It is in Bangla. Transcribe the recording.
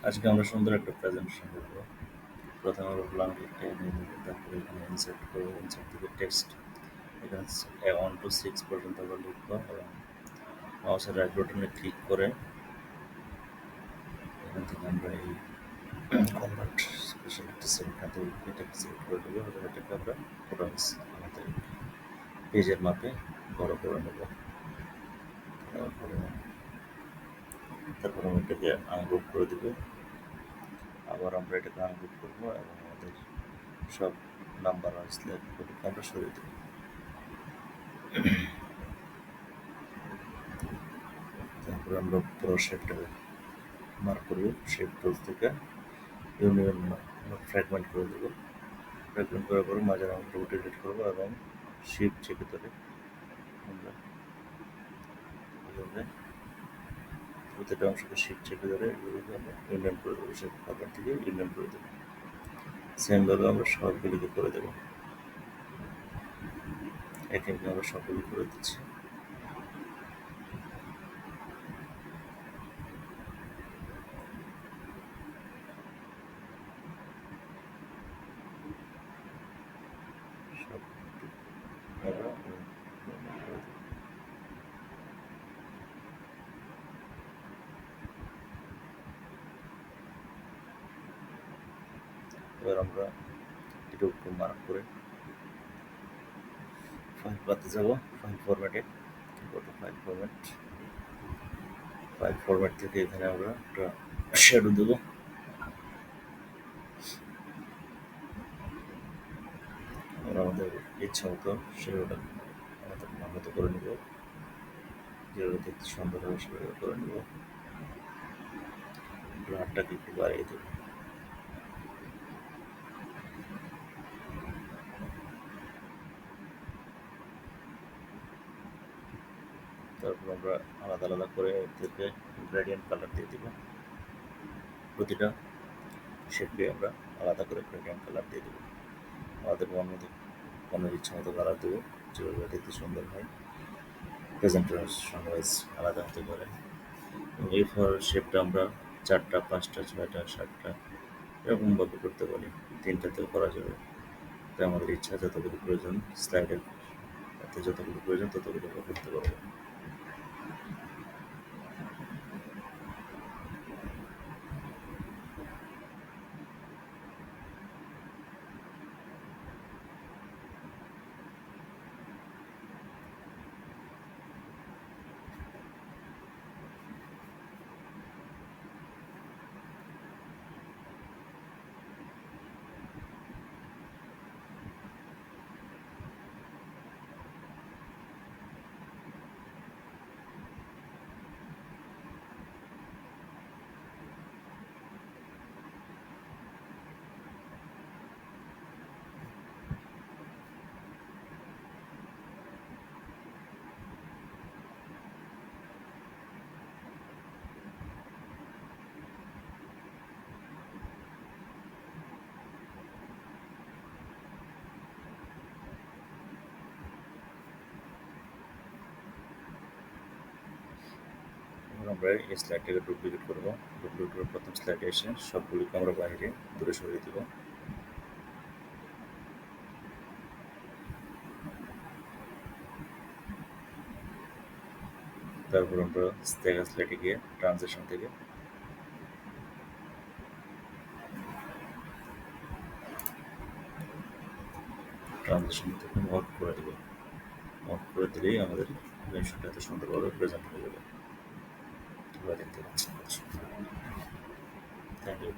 আজকে আমরা সুন্দর একটা প্রেজেন্টেশন করবো। প্রথমে আমরা ব্ল্যাঙ্ক একটা নিয়ে নেব, তারপরে এখানে ইনসার্ট করবো, ইনসার্ট থেকে টেক্সট এখানে 1 to 6 পর্যন্ত আমরা লিখবো এবং মাউসের রাইট বাটনে ক্লিক করে এখান থেকে আমরা এই কনভার্ট স্পেশাল একটা সেলটাতে এটাকে সিলেক্ট করে দেবো এবং এটাকে আমরা ফটোস আমাদের পেজের মাপে বড় করে নেব। তারপর আমরা এটাকে আনগ্রুপ করে দেবো। আবার আমরা এটাকে আনগ্রুপ করবো এবং আমাদের সব নাম্বার সিলেক্টগুলোকে আমরা সরিয়ে দেবো। তারপরে আমরা পুরো শেপটাকে মার্ক করবো, শেপ টুল থেকে ইউনিয়ন ফ্র্যাগমেন্ট করে দেবো। ফ্র্যাগমেন্ট করার পরে মাঝে আমরা রোটেট করবো এবং শিফট চেপে ধরে আমরা এইভাবে প্রতিটা অংশকে শিফট চেপে ধরে এগুলোকে আমরা ইউনিয়ন করে দেবো, শেপ ফ্র্যাগমেন্ট থেকে ইউনিয়ন করে দেবো। সেমভাবে আমরা সবগুলিকে করে দেবো, একইভাবে আমরা সবগুলি করে দিচ্ছি। এবার আমরা এটা একটু মার্ক করে ফাইল পাতে যাব, ফাইল ফরম্যাটে ফাইল ফরম্যাট থেকে এখানে আমরা একটা শ্যাডো দেবো। আমরা আমাদের ইচ্ছা মতো শ্যাডোটা আমাদের মন মতো করে নেব, যেভাবে দেখতে সুন্দর হবে সেভাবে করে নেব। ব্লারটাকে একটু বাড়িয়ে দেবো। তারপর আমরা আলাদা আলাদা করে এদেরকে গ্রেডিয়েন্ট কালার দিয়ে দেবো। প্রতিটা শেপকে আমরা আলাদা করে গ্রেডিয়েন্ট কালার দিয়ে দেবো। আমাদের মনের ইচ্ছা মতো কালার দেবো, যেভাবে দেখতে সুন্দর হয়। প্রেজেন্টেশন ওয়াইজ আলাদা হতে পারে। এই শেপটা আমরা 4টা 5টা 6টা 7টা এরকমভাবে করতে পারি, 3টাতেও করা যাবে। তাই আমাদের ইচ্ছা যতগুলো প্রয়োজন স্লাইডের যতগুলো প্রয়োজন ততগুলো আমরা করতে পারবো। আমরা এই স্লাইডটাকে ডুপ্লিকেট করবো। ডুপ্লিকেট করে প্রথম স্লাইডে এসে সবগুলিকে আমরা বাইরে দূরে সরিয়ে দেবো। তারপর আমরা দেখা স্লাইডে গিয়ে ট্রানজিশন থেকে অফ করে দেবো। অফ করে দিলেই আমাদের অ্যানিমেশনটা এত সুন্দরভাবে প্রেজেন্ট হয়ে যাবে। তোমরা দেখতে পাচ্ছ। Thank you.